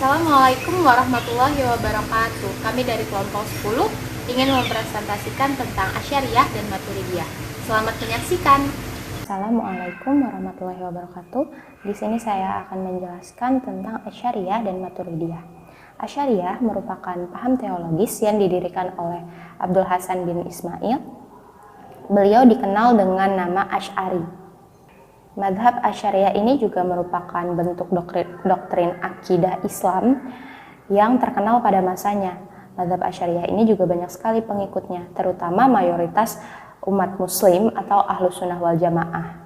Assalamualaikum warahmatullahi wabarakatuh. Kami dari kelompok 10 ingin mempresentasikan tentang Asy'ariyah dan Maturidiyah. Selamat menyaksikan. Assalamualaikum warahmatullahi wabarakatuh. Di sini saya akan menjelaskan tentang Asy'ariyah dan Maturidiyah. Asy'ariyah merupakan paham teologis yang didirikan oleh Abdul Hasan bin Ismail. Beliau dikenal dengan nama Asy'ari. Madhab Asy'ariyah ini juga merupakan bentuk doktrin akidah Islam yang terkenal pada masanya. Madhab Asy'ariyah ini juga banyak sekali pengikutnya, terutama mayoritas umat muslim atau Ahlus Sunnah wal Jamaah.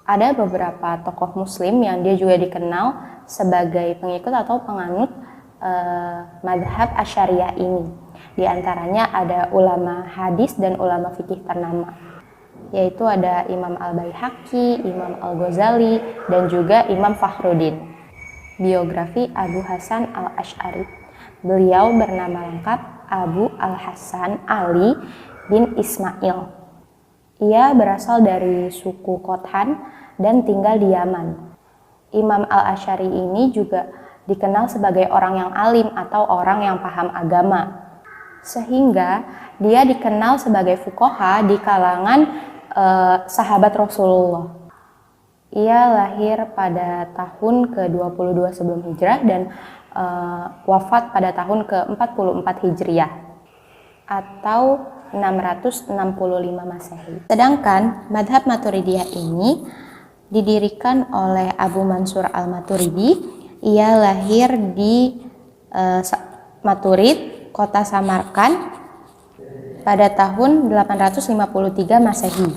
Ada beberapa tokoh muslim yang dia juga dikenal sebagai pengikut atau penganut madhab Asy'ariyah ini. Di antaranya ada ulama hadis dan ulama fikih ternama, yaitu ada Imam Al-Baihaqi, Imam Al-Ghazali, dan juga Imam Fakhruddin. Biografi Abu Hasan Al-Asy'ari. Beliau bernama lengkap Abu Al-Hasan Ali bin Ismail. Ia berasal dari suku Qothan dan tinggal di Yaman. Imam Al-Asy'ari ini juga dikenal sebagai orang yang alim atau orang yang paham agama, sehingga dia dikenal sebagai fuqaha di kalangan sahabat Rasulullah. Ia lahir pada tahun ke-22 sebelum hijrah dan wafat pada tahun ke-44 hijriah atau 665 Masehi. Sedangkan madhab Maturidiyah ini didirikan oleh Abu Mansur al-Maturidi. Ia lahir di Maturid, kota Samarkand, pada tahun 853 Masehi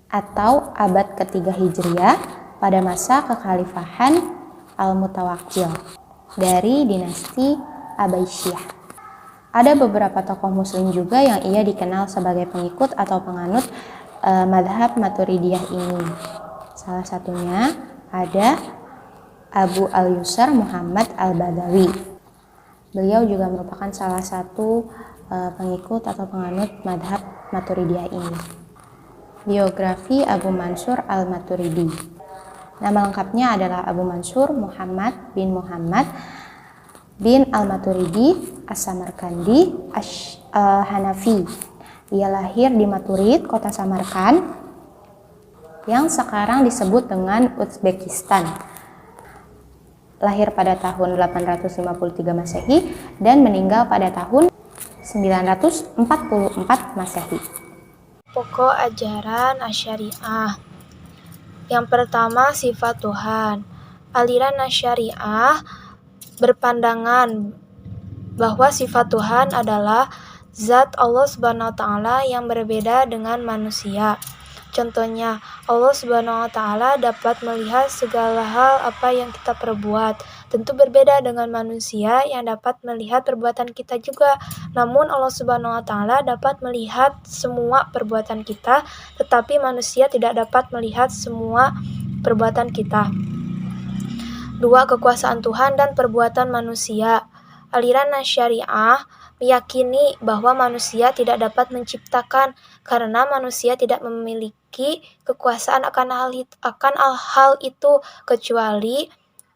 atau abad ketiga Hijriah pada masa kekhalifahan Al-Mutawakkil dari dinasti Abbasiyah. Ada beberapa tokoh muslim juga yang ia dikenal sebagai pengikut atau penganut madhab Maturidiyah ini. Salah satunya ada Abu Al-Yusr Muhammad Al-Badawi. Beliau juga merupakan salah satu pengikut atau penganut madhab Maturidiyah ini. Biografi Abu Mansur al-Maturidi. Nama lengkapnya adalah Abu Mansur Muhammad bin al-Maturidi As-Samarkandi Al-Hanafi. Ia lahir di Maturid, kota Samarkand, yang sekarang disebut dengan Uzbekistan. Lahir pada tahun 853 Masehi dan meninggal pada tahun 944 Masehi. Pokok ajaran Asy'ariyah. Yang pertama, sifat Tuhan. Aliran Asy'ariyah berpandangan bahwa sifat Tuhan adalah zat Allah Subhanahu wa taala yang berbeda dengan manusia. Contohnya, Allah Subhanahu wa taala dapat melihat segala hal apa yang kita perbuat. Tentu berbeda dengan manusia yang dapat melihat perbuatan kita juga. Namun Allah Subhanahu wa taala dapat melihat semua perbuatan kita, tetapi manusia tidak dapat melihat semua perbuatan kita. 2. Kekuasaan Tuhan dan perbuatan manusia. Aliran Asy'ariyah meyakini bahwa manusia tidak dapat menciptakan karena manusia tidak memiliki kekuasaan akan hal itu kecuali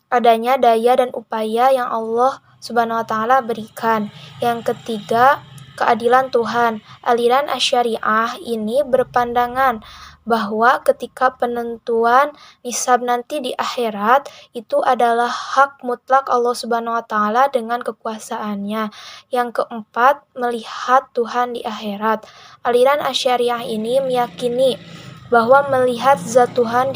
adanya daya dan upaya yang Allah Subhanahu wa taala berikan. Yang ketiga, keadilan Tuhan. Aliran Asy'ariyah ini berpandangan bahwa ketika penentuan nisab nanti di akhirat itu adalah hak mutlak Allah Subhanahu wa taala dengan kekuasaannya. Yang keempat, melihat Tuhan di akhirat. Aliran Asy'ariyah ini meyakini bahwa melihat zat Tuhan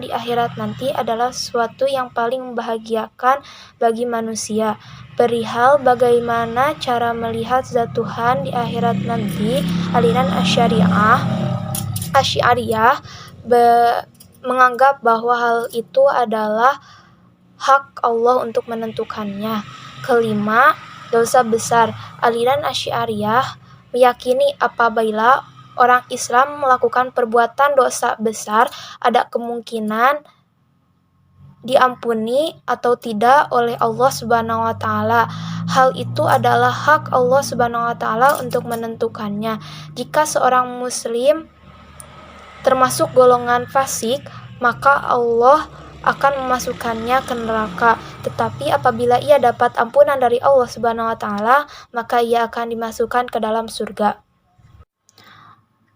di akhirat nanti adalah sesuatu yang paling membahagiakan bagi manusia. Perihal bagaimana cara melihat zat Tuhan di akhirat nanti, aliran Asy'ariyah menganggap bahwa hal itu adalah hak Allah untuk menentukannya. Kelima, dosa besar. Aliran Asy'ariyah meyakini apabila orang Islam melakukan perbuatan dosa besar, ada kemungkinan diampuni atau tidak oleh Allah Subhanahu wa taala. Hal itu adalah hak Allah Subhanahu wa taala untuk menentukannya. Jika seorang muslim termasuk golongan fasik, maka Allah akan memasukkannya ke neraka. Tetapi apabila ia dapat ampunan dari Allah Subhanahu wa taala, maka ia akan dimasukkan ke dalam surga.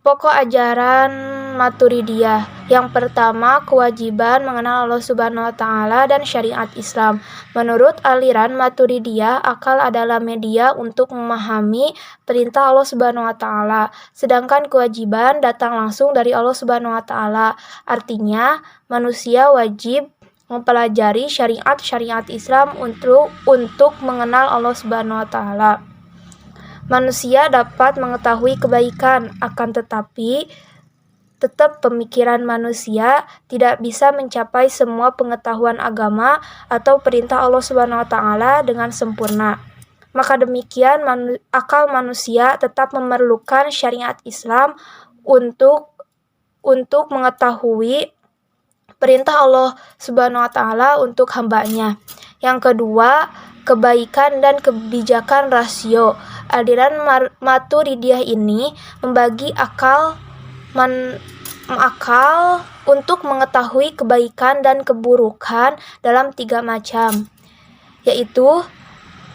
Pokok ajaran Maturidiyah. Yang pertama, kewajiban mengenal Allah Subhanahu wa taala dan syariat Islam. Menurut aliran Maturidiyah, akal adalah media untuk memahami perintah Allah Subhanahu wa taala, sedangkan kewajiban datang langsung dari Allah Subhanahu wa taala. Artinya, manusia wajib mempelajari syariat Islam untuk mengenal Allah Subhanahu wa taala. Manusia dapat mengetahui kebaikan, akan tetapi tetap pemikiran manusia tidak bisa mencapai semua pengetahuan agama atau perintah Allah Subhanahu wa taala dengan sempurna. Maka demikian akal manusia tetap memerlukan syariat Islam untuk mengetahui perintah Allah Subhanahu wa taala untuk hambanya. Yang kedua, kebaikan dan kebijakan rasio. Aliran Maturidiyah ini membagi akal untuk mengetahui kebaikan dan keburukan dalam 3 macam, yaitu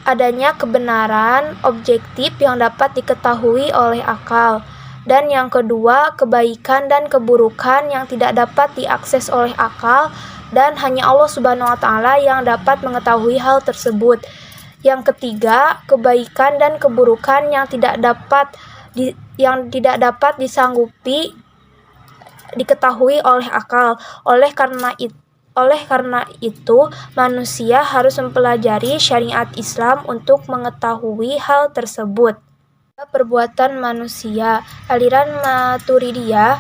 adanya kebenaran objektif yang dapat diketahui oleh akal, dan yang kedua, kebaikan dan keburukan yang tidak dapat diakses oleh akal dan hanya Allah Subhanahu wa taala yang dapat mengetahui hal tersebut. Yang ketiga, kebaikan dan keburukan yang tidak dapat disanggupi diketahui oleh akal. Oleh karena itu, manusia harus mempelajari syariat Islam untuk mengetahui hal tersebut. Perbuatan manusia. Aliran Maturidiyah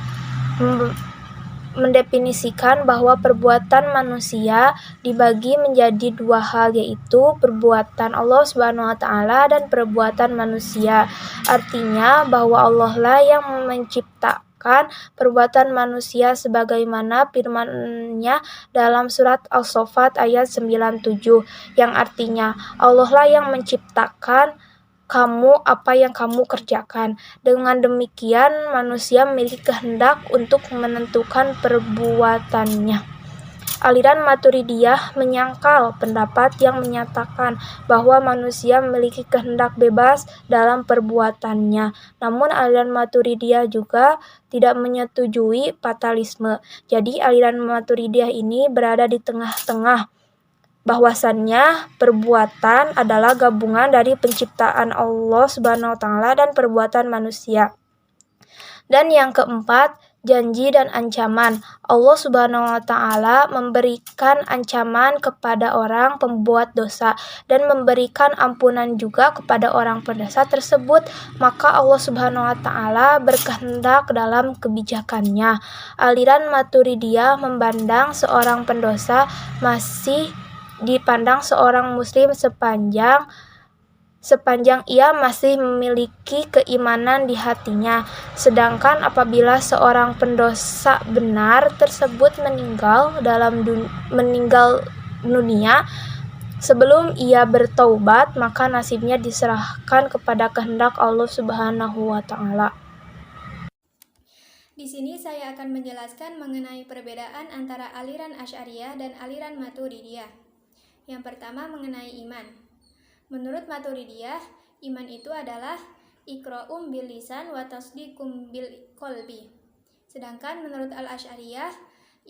mendefinisikan bahwa perbuatan manusia dibagi menjadi 2 hal, yaitu perbuatan Allah Subhanahu wa taala dan perbuatan manusia. Artinya bahwa Allah lah yang menciptakan perbuatan manusia sebagaimana firman-Nya dalam surat As-Saffat ayat 97, yang artinya Allah lah yang menciptakan kamu apa yang kamu kerjakan. Dengan demikian, manusia memiliki kehendak untuk menentukan perbuatannya. Aliran Maturidiyah menyangkal pendapat yang menyatakan bahwa manusia memiliki kehendak bebas dalam perbuatannya. Namun aliran Maturidiyah juga tidak menyetujui fatalisme. Jadi aliran Maturidiyah ini berada di tengah-tengah, bahwasannya perbuatan adalah gabungan dari penciptaan Allah Subhanahu wa taala dan perbuatan manusia. Dan yang keempat, janji dan ancaman. Allah Subhanahu wa taala memberikan ancaman kepada orang pembuat dosa dan memberikan ampunan juga kepada orang pendosa tersebut. Maka Allah Subhanahu wa taala berkehendak dalam kebijakannya. Aliran Maturidiyah memandang seorang pendosa masih dipandang seorang muslim sepanjang ia masih memiliki keimanan di hatinya. Sedangkan apabila seorang pendosa benar tersebut meninggal dunia sebelum ia bertaubat, maka nasibnya diserahkan kepada kehendak Allah Subhanahu wa taala. Di sini saya akan menjelaskan mengenai perbedaan antara aliran Asy'ariyah dan aliran Maturidiyah. Yang pertama mengenai iman. Menurut Maturidiyah, iman itu adalah iqra'um bil lisan wa tasdiqum bil qalbi. Sedangkan menurut Al-Asy'ariyah,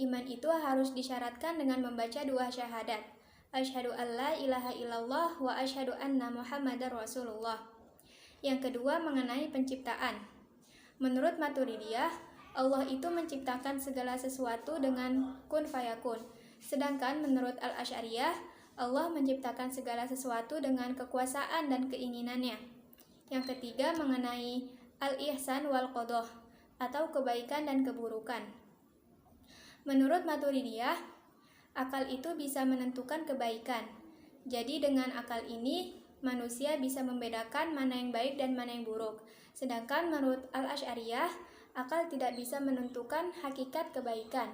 iman itu harus disyaratkan dengan membaca 2 syahadat. Asyhadu an la ilaha illallah wa asyhadu anna Muhammadar Rasulullah. Yang kedua mengenai penciptaan. Menurut Maturidiyah, Allah itu menciptakan segala sesuatu dengan kun fayakun. Sedangkan menurut Al-Asy'ariyah, Allah menciptakan segala sesuatu dengan kekuasaan dan keinginannya. Yang ketiga mengenai al-ihsan wal qadha atau kebaikan dan keburukan. Menurut Maturidiyah, akal itu bisa menentukan kebaikan. Jadi dengan akal ini, manusia bisa membedakan mana yang baik dan mana yang buruk. Sedangkan menurut Al-Asy'ariyah, akal tidak bisa menentukan hakikat kebaikan.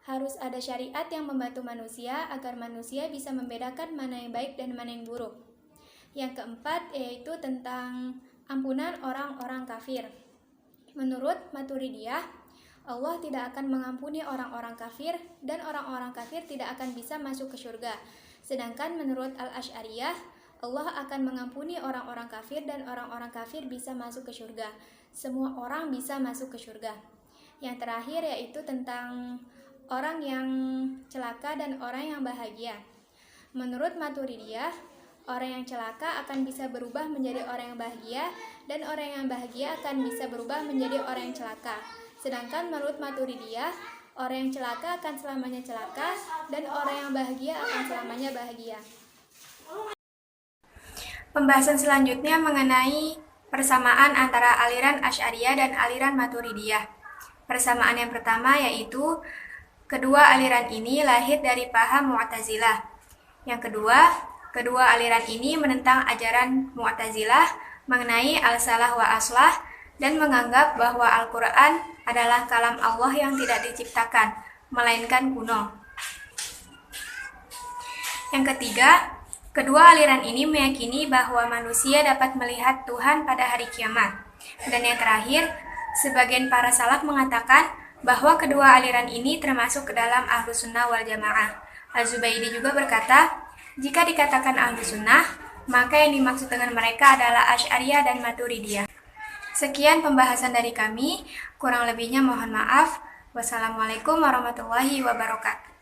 Harus ada syariat yang membantu manusia agar manusia bisa membedakan mana yang baik dan mana yang buruk. Yang keempat yaitu tentang ampunan orang-orang kafir. Menurut Maturidiyah, Allah tidak akan mengampuni orang-orang kafir dan orang-orang kafir tidak akan bisa masuk ke surga. Sedangkan menurut Al-Asy'ariyah, Allah akan mengampuni orang-orang kafir dan orang-orang kafir bisa masuk ke surga. Semua orang bisa masuk ke surga. Yang terakhir yaitu tentang orang yang celaka dan orang yang bahagia. Menurut Maturidiyah, orang yang celaka akan bisa berubah menjadi orang yang bahagia dan orang yang bahagia akan bisa berubah menjadi orang yang celaka. Sedangkan menurut Maturidiyah, orang yang celaka akan selamanya celaka dan orang yang bahagia akan selamanya bahagia. Pembahasan selanjutnya mengenai persamaan antara aliran Asy'ariyah dan aliran Maturidiyah. Persamaan yang pertama yaitu kedua aliran ini lahir dari paham Mu'tazilah. Yang kedua aliran ini menentang ajaran Mu'tazilah mengenai al-salah wa aslah dan menganggap bahwa Al-Quran adalah kalam Allah yang tidak diciptakan, melainkan kuno. Yang ketiga, kedua aliran ini meyakini bahwa manusia dapat melihat Tuhan pada hari kiamat. Dan yang terakhir, sebagian para salaf mengatakan bahwa kedua aliran ini termasuk ke dalam Ahlus Sunnah wal Jamaah. Az-Zubaydi juga berkata, jika dikatakan Ahlus Sunnah, maka yang dimaksud dengan mereka adalah Asy'ariyah dan Maturidiyah. Sekian pembahasan dari kami, kurang lebihnya mohon maaf. Wassalamualaikum warahmatullahi wabarakatuh.